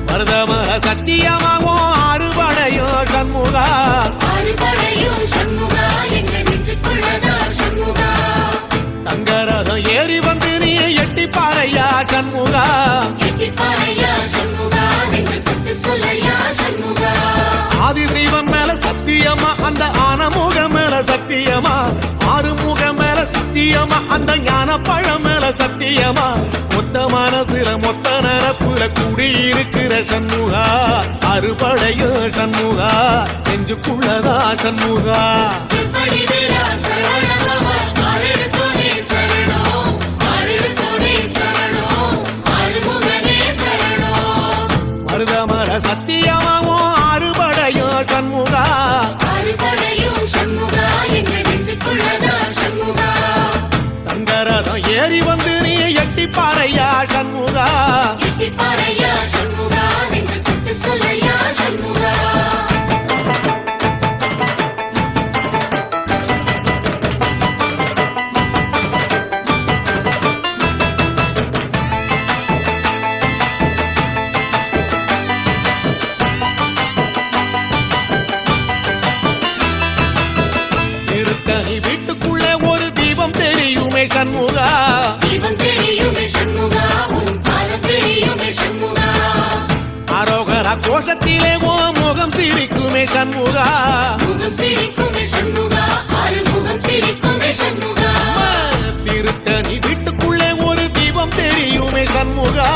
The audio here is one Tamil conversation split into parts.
மருதமர சத்தியமாவோ அறுபடையோ சண்முகா தங்கரதம் ஏறி வந்து நீ எட்டி பாறையா சண்முகா ஆதிசைவன் மேல சத்தியமா அந்த ஆனமுகம் மேல சத்தியமா ஆறுமுகம் மேல சத்தியமா அந்த ஞான பழம் மேல சத்தியமா மொத்த மனசுல மொத்த நரப்புல குடியிருக்கிற சண்முகா அறுபடையோ சண்முகா நெஞ்சுக்குள்ளதா சண்முகா மருதமர சத்தியமாவோ அறுபடையோ சண்முகா தங்கரதம் ஏறி வந்து நீ எட்டி பாறையா சண்முகா வீட்டுக்குள்ளே ஒரு தீபம் தெரியுமே சண்முகா அரோகரா கோஷத்திலே ஓ முகம் சிரிக்குமே சண்முகா திருத்தணி வீட்டுக்குள்ளே ஒரு தீபம் தெரியுமே சண்முகா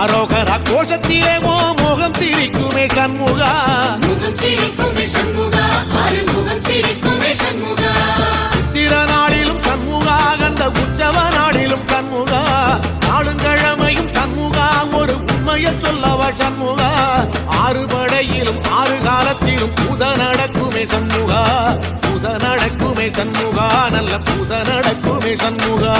அரோகரா கோஷத்திலே ஓ முகம் சிரிக்குமே சண்முகா சித்திர நாளிலும் சண்முகா கந்த உற்சவ நாளிலும் சண்முகா நாளுங்கிழமையும் சண்முகா ஒரு உண்மையை சொல்லவா சண்முகா ஆறுபடையிலும் ஆறு காலத்திலும் பூச நடக்குமே சண்முகா பூச நடக்குமே சண்முகா நல்ல பூச நடக்குமே சண்முகா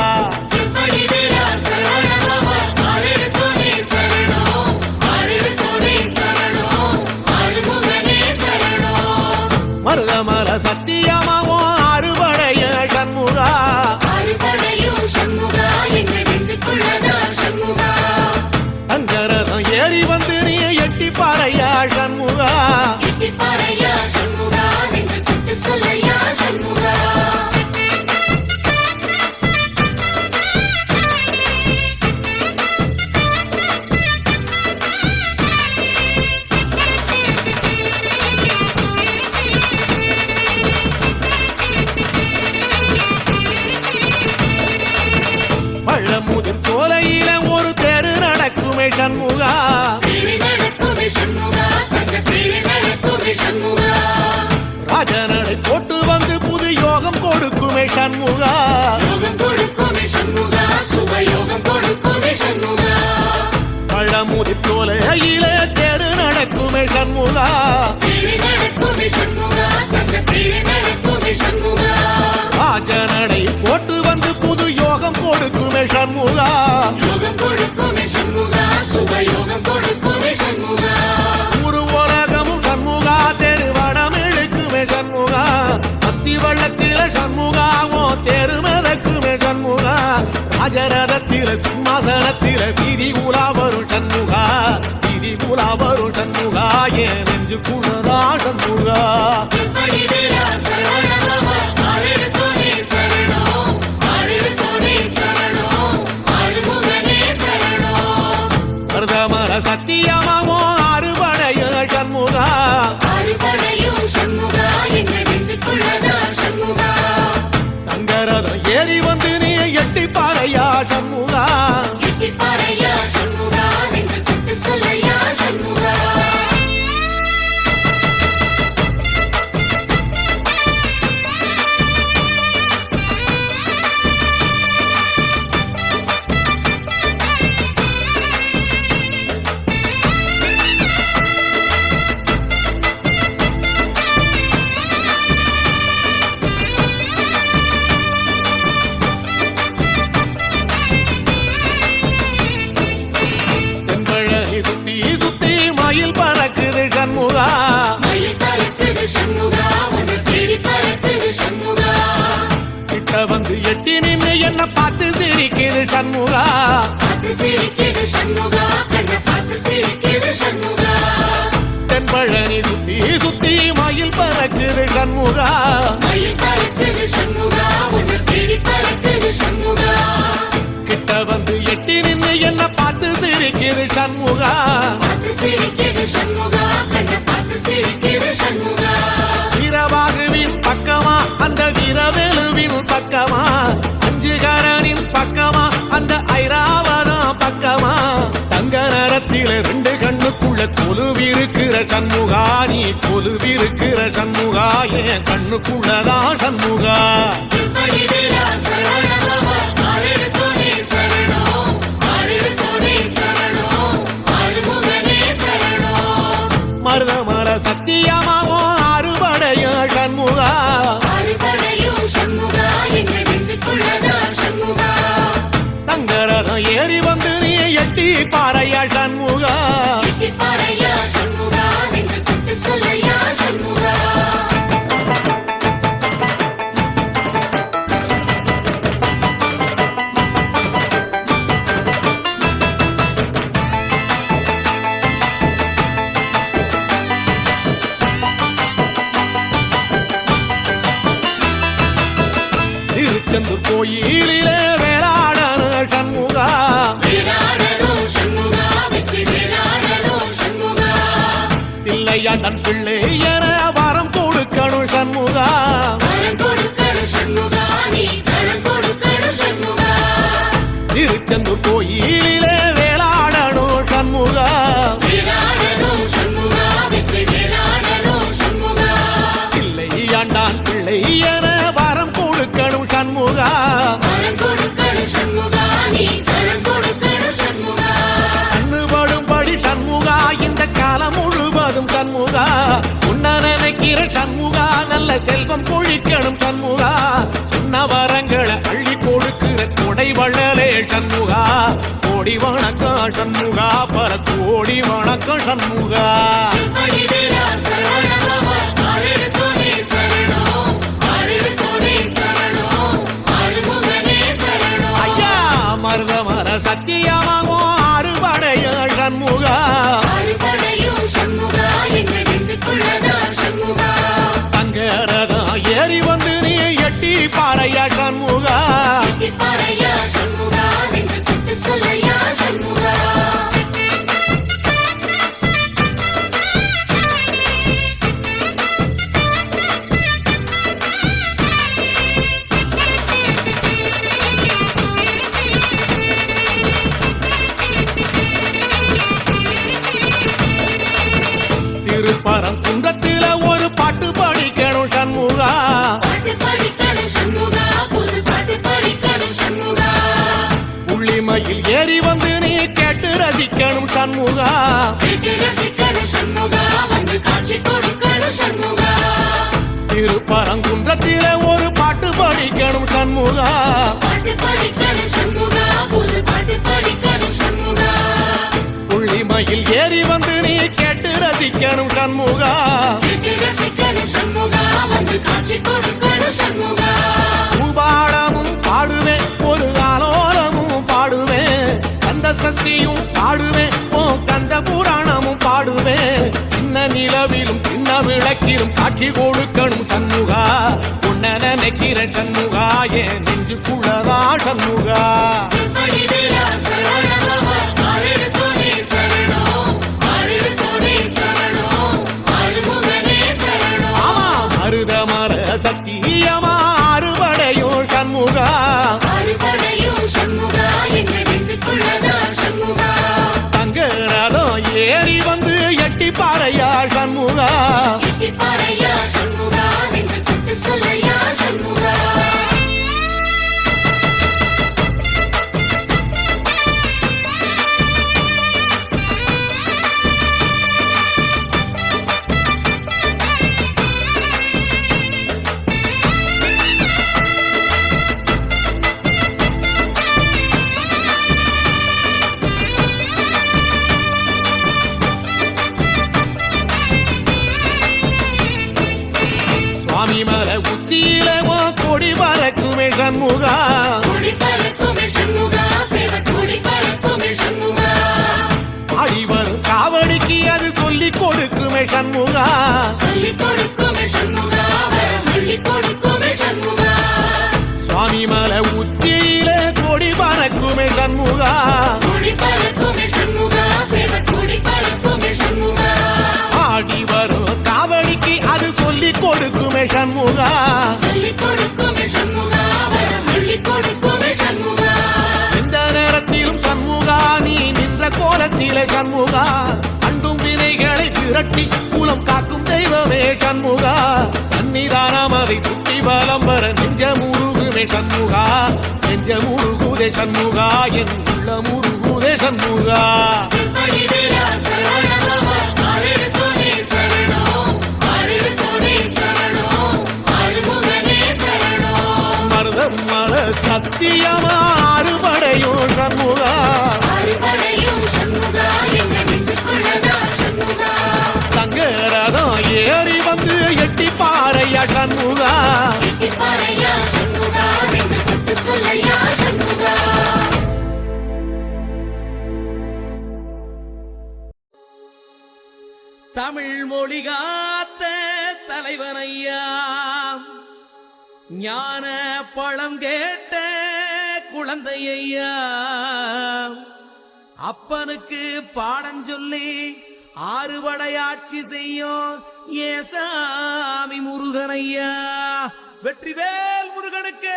மருதமர சத்தியமாவோ அறுபடைய சண்முகா தங்கரதம் ஏறி வந்து நீ எட்டி பாறையா சண்முகா பழமுதிர் சோலையில ஒரு தெரு நடக்குமே சண்முகா ராஜனடை போட்டு வந்து புது யோகம் கொடுக்குமே சண்முகா பழமுதிர் சோலையில தெரு நடக்குமே சண்முகா ராஜனடை போட்டு வந்து புது யோகம் கொடுக்குமே சண்முகா ஒரு உலகமும் சண்முகா தெருவடம் இழுக்குமே சண்முகா அத்தி வள்ளத்தில சண்முகாவோ தெரு மிதக்குமே சண்முகா ராஜரதத்தில சிம்மாசனத்தில வீதி உலா வரும் சண்முகா வீதி உலா வரும் சண்முகா ஏன் நெஞ்சு குளரா சண்முகா மருதமர சத்தியமாவோ அறுபடைய சண்முகா தங்கரதம் ஏறி வந்து நீ எட்டி பாறையா சண்முகா சண்முகா பார்த்து சிரிக்குது சண்முகா கண்ணை பார்த்து சிரிக்குது சண்முகா தென்பழனி சுத்தி சுத்தி மயில் பறக்குது சண்முகா மயில் பறக்குது சண்முகா உன்னை தேடி பறக்குது சண்முகா கிட்ட வந்து எட்டி நின்னு என்ன பார்த்து சிரிக்குது சண்முகா பார்த்து சிரிக்குது சண்முகா கண்ணை பார்த்து சிரிக்குது சண்முகா வீரபாகுவின் பக்கமா அந்த வீரவேலுவின் பக்கமா அஞ்சுகரனின் பக்கமா அந்த ஐராவதம் பக்கமா தங்க நேரத்தில ரெண்டு கண்ணுக்குள்ள கொலுவிருக்கிற சண்முகா நீ கொலுவிருக்கிற சண்முகா என் கண்ணுக்குள்ளதான் சண்முகா சிற்படி வீரா சரவண பவா ஆரெடுத்தோனே சரணம் ஆரெடுத்தோனே சரணம் ஆறுமுகனே சரணம் மருதமர சத்தியமாவோ அறுபடைய சண்முகா அறுபடையும் சண்முகா எங்க நெஞ்சுக்குள்ளதா சண்முகா தங்கரதம் ஏறி வந்து நீ எட்டி பாறையா சண்முகா எட்டி பாறையா சண்முகா நெஞ்சு தொட்டு சொல்லையா சண்முகா திருச்செந்தூர் கோயிலிலே வேளாடன சண்முகா வேளாடணும் சண்முகா வெற்றி வேளாடணும் சண்முகா தில்லையாண்டன் பிள்ளை என வரம் கொடுக்கணும் சண்முகா வரம் கொடுக்கணும் சண்முகா நீ வரம் கொடுக்கணும் சண்முகா திருச்செந்தூர் கோயிலிலே வேளாடணும் சண்முகா வேளாடணும் சண்முகா வெற்றி வேளாடணும் சண்முகா தில்லையாண்டான் பிள்ளை என வரம் கொடுக்கணும் சண்முகா வரம் கொடுக்கணும் சண்முகா நீ வரம் கொடுக்கணும் சண்முகா கண்ணுபடும்படி சண்முகா இந்த காலம் முழுவதும் சண்முகா உன்ன நினைக்கிற சண்முகா நல்ல செல்வம் பொழிக்கணும் சண்முகா சொன்ன வரங்களை அள்ளி கொடுக்கிற கொடை வள்ளலே சண்முகா கோடி வணக்கம் சண்முகா பல கோடி வணக்கம் சண்முகா சிற்படி வீரா சரவண பவா ஆரெடுத்தோனே சரணம் ஆரெடுத்தோனே சரணம் ஆறுமுகனே சரணம் ஐயா மருதமர சத்தியமாவோ அறுபடைய சண்முகா அறுபடையும் சண்முகா எங்க நெஞ்சுக்குள்ளதா சண்முகா தங்கரதம் ஏறி வந்து நீ எட்டி பாறையா சண்முகா எட்டி பாறையா சண்முகா நெஞ்சு தொட்டு சொல்லையா சண்முகா திருப்பரங்குன்றத்தில ஒரு பாட்டு படிக்கணும் சண்முகா பாட்டு படிக்கணும் சண்முகா புது பாட்டு படிக்கணும் சண்முகா உள்ளிமையில் ஏறி வந்து நீ கேட்டு ரசிக்கணும் சண்முகா கேட்டு ரசிக்கணும் சண்முகா வந்து காட்சி கொடுக்கணும் சண்முகா திருப்பரங்குன்றத்தில ஒரு பாட்டு படிக்கணும் சண்முகா பாட்டு படிக்கணும் சண்முகா புது பாட்டு படிக்கணும் சண்முகா உள்ளிமையில் ஏறி வந்து நீ கேட்டு ரசிக்கணும் சண்முகா கேட்டு ரசிக்கணும் சண்முகா வந்து காட்சி கொடுக்கணும் சண்முகா பூபாளமும் பாடுவேன் ஒரு ஆலோலமும் பாடுவேன் கந்த சஷ்டியும் பாடுவேன் ஓ கந்த புராணமும் பாடுவேன் சின்ன நிலவிலும் சின்ன விளக்கிலும் காட்சி கொடுக்கணும் சண்முகா உன்ன நினைக்கிற சண்முகா என் நெஞ்சுக்குள்ளதா சண்முகா சிற்படி வீரா சரவண பவா ஆரெடுத்தோனே சரணம் ஆரெடுத்தோனே சரணம் ஆறுமுகனே சரணம் ஆமா மருதமர சத்தியமா அறுபடையும் சண்முகா அறுபடையும் சண்முகா எங்க நெஞ்சுக்குள்ளதா சண்முகா தங்கரதம் ஏறி வந்து எட்டி பாறையா சண்முகா எட்டி பாறையா சண்முகா நெஞ்சு தொட்டு சொல்லையா சண்முகா சுவாமி மலை உச்சியில கொடி பறக்குமே சண்முகா கொடி பறக்குமே சண்முகா சண்முகா சொல்லிக் கொடுக்குமே சண்முகா வரம் அள்ளி கொடுக்குமே சண்முகா சுவாமி மலை உச்சியில கொடி பறக்குமே சண்முகா கொடி பறக்குமே சண்முகா சேவ கொடி பறக்குமே சண்முகா ஆடி வரும் காவடிக்கு அது சொல்லிக் கொடுக்குமே சண்முகா சொல்லிக் கொடுக்குமே சண்முகா வரம் அள்ளி கொடுக்குமே சண்முகா எந்த நேரத்திலும் சண்முகா நீ நின்ற கோலத்திலே சண்முகா அண்டும் வினைகளை விரட்டி குலம் காக்கும் தெய்வமே சண்முகா சன்னிதானம் அதை சுற்றி வலம் வர நெஞ்ச முருகுமே சண்முகா நெஞ்ச முருகுதே சண்முகா என் உள்ள முருகுதே சண்முகா செப்படி வீரா சரவணபவா ஆரெடுத்தோனே சரணம் ஆரெடுத்தோனே சரணம் ஆறுமுகனே சரணம் மருதம் மல சத்தியமா அறுபடையும் சண்முகா அறுபடையும் சண்முகா எங்க நெஞ்சுக்குள்ளதா சண்முகா தங்கரதம் ஏறி வந்து எட்டி பாறையா சண்முகா பாறையா சண்முகா நெஞ்சு சுட்டு சொல்லையா சண்முகா தமிழ் மொழி காத்த தலைவனையா ஞான பழம் கேட்ட குழந்தையா அப்பனுக்கு பாடம் சொல்லி ஆறுபடையாட்சி செய்யும் ஏசாமி முருகனையா வெற்றிவேல் முருகனுக்கு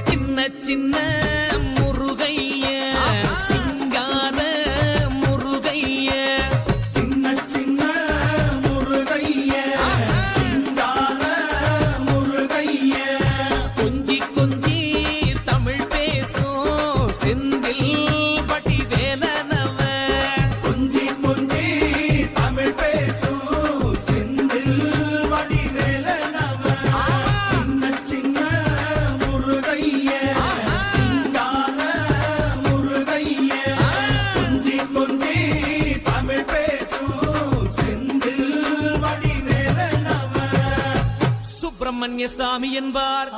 சின்ன சின்ன முருகைய சிங்கார முருகைய சின்ன சின்ன முருகைய சிங்கார முருகைய கொஞ்சி கொஞ்சி தமிழ் பேசும் செந்தில் பட்டி வேலனவ கொஞ்சி கொஞ்சி தமிழ் பேசும் செந்தில் வடிவேலனவ சின்ன சின்ன முருகைய சிங்கார முருகைய கொஞ்சி கொஞ்சி தமிழ் பேசும் செந்தில் வடிவேலனவ சுப்பிரமணிய சாமி என்பார்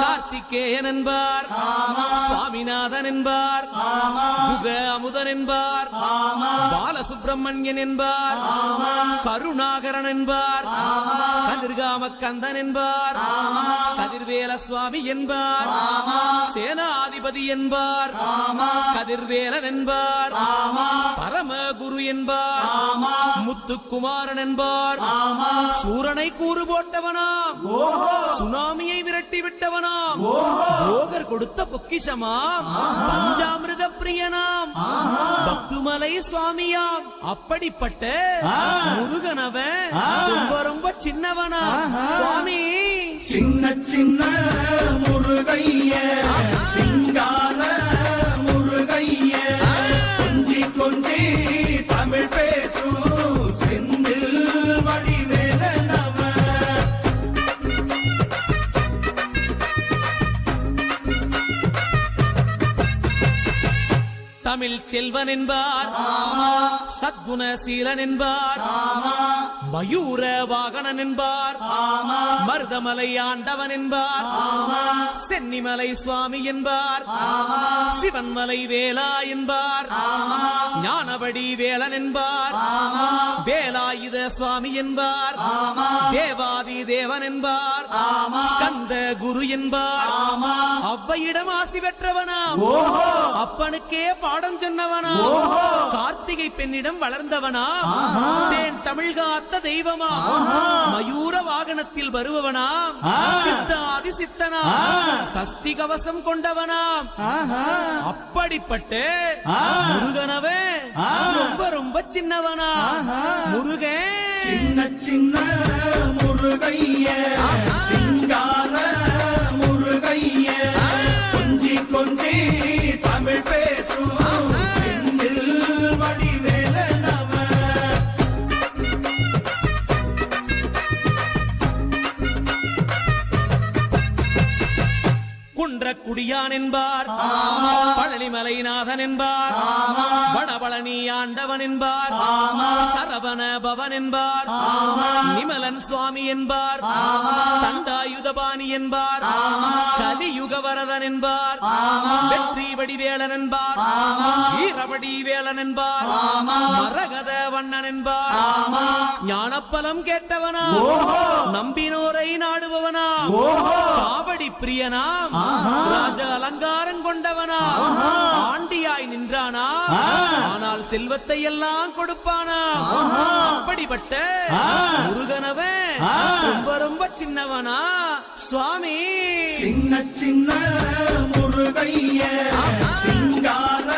கார்த்திகேயன் என்பார் சுவாமிநாதன் என்பார் குக அமுதன் என்பார் பாலசுப்பிரமணியன் என்பார் கருணாகரன் என்பார் கதிர்காம கந்தன் என்பார் கதிர்வேல சுவாமி என்பார் சேனாதிபதி என்பார் கதிர்வேலன் என்பார் பரமகுரு என்பார் முத்துக்குமாரன் என்பார் சூரனை கூறு போட்டவனாம் சுனாமியை விரட்டி விட்டவனாம் போகர் கொடுத்த பொக்கிஷமாம் பஞ்சாமிர்த பிரியனாம் பக்துமலை சுவாமியாம் அப்படிப்பட்ட முருகனவன் ரொம்ப ரொம்ப சின்னவனா சுவாமி சின்ன சின்ன முருகைய சிங்கார முருகைய கொஞ்சி கொஞ்சி தமிழ் பேசும் செந்தில் வடிவேலனவ தமிழ் செல்வன் என்பார் சத்குணசீலன் என்பார் மயூர வாகனன் என்பார் மருதமலை ஆண்டவன் என்பார் சென்னிமலை சுவாமி என்பார் சிவன்மலை வேலா என்பார் ஞானபடி வேலன் என்பார் வேலாயுத சுவாமி என்பார் தேவாதி தேவன் என்பார் ஸ்கந்த குரு என்பார் அவ்வையிடம் ஆசி பெற்றவனாம் அப்பனுக்கே பாடம் சொன்னவனா கார்த்திகை பெண்ணிடம் வளர்ந்தவனா தேன் தமிழ் காத்த தெய்வமா மயூர வாகனத்தில் வருபவனாம் சித்தாதி சித்தனா சஷ்டி கவசம் கொண்டவனாம் அப்படிப்பட்ட முருகனவே ரொம்ப ரொம்ப சின்னவனா முருகன் சின்ன சின்ன முருகைய சிங்கார முருகைய கொஞ்சி கொஞ்சி தமிழ் பேசும் செந்தில் வடிவேலனவ குன்ற குடியான் என்பார் பழனிமலைநாதன் என்பார் வடபழனி ஆண்டவன் என்பார் சரவண பவன் என்பார் நிமலன் சுவாமி என்பார் தண்டாயுதபாணி என்பார் கலியுக வரதன் என்பார் வெற்றி வடிவேலன் என்பார் வீரவடி வேலன் என்பார் மரகத வண்ணன் என்பார் ஞானப்பலம் கேட்டவனா நம்பினோரை நாடுபவனா காவடி பிரியனாம் ராஜ அலங்காரம் கொண்டவனா ஆண்டியாய் நின்றானா ஆனால் செல்வத்தை எல்லாம் கொடுப்பானா அப்படிப்பட்ட முருகனவன் ரொம்ப ரொம்ப சின்னவனா சுவாமி சின்ன சின்ன முருகைய சிங்கார